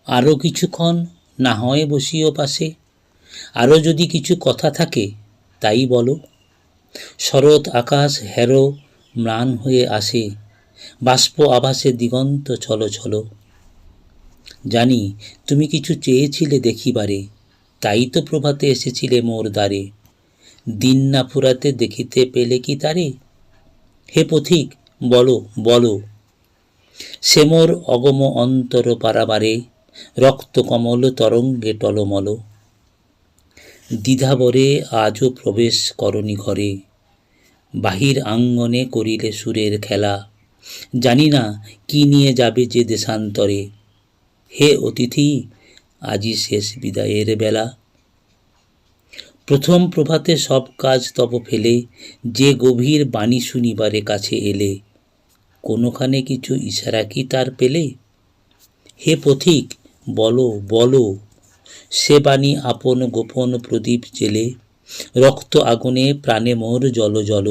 আরও কিছুক্ষণ না হয় বসিও পাশে, আরও যদি কিছু কথা থাকে তাই বলো। শরৎ আকাশ হেরো ম্লান হয়ে আসে, বাষ্প আভাসে দিগন্ত চলো চলো। জানি তুমি কিছু চেয়েছিলে দেখিবারে, তাই তো প্রভাতে এসেছিলে মোর দ্বারে। দিন না ফুরাতে দেখিতে পেলে কি তারে? হে পথিক বলো বলো, সে মোর অগম অন্তর পারাবারে, রক্ত কমল তরঙ্গে টলমল। দ্বিধাবরে আজও প্রবেশ করনি ঘরে, বাহির আঙ্গনে করিলে সুরের খেলা। জানি না কি নিয়ে যাবে যে দেশান্তরে, হে অতিথি আজি শেষ বিদায়ের বেলা। প্রথম প্রভাতে সব কাজ তব ফেলে, যে গভীর বাণী শুনিবারে কাছে এলে, কোনোখানে কিছু ইশারা কি তার পেলে? হে পথিক বলো বলো, সে বাণী আপন গোপন প্রদীপ জেলে, রক্ত আগুনে প্রাণে মোর জল জল।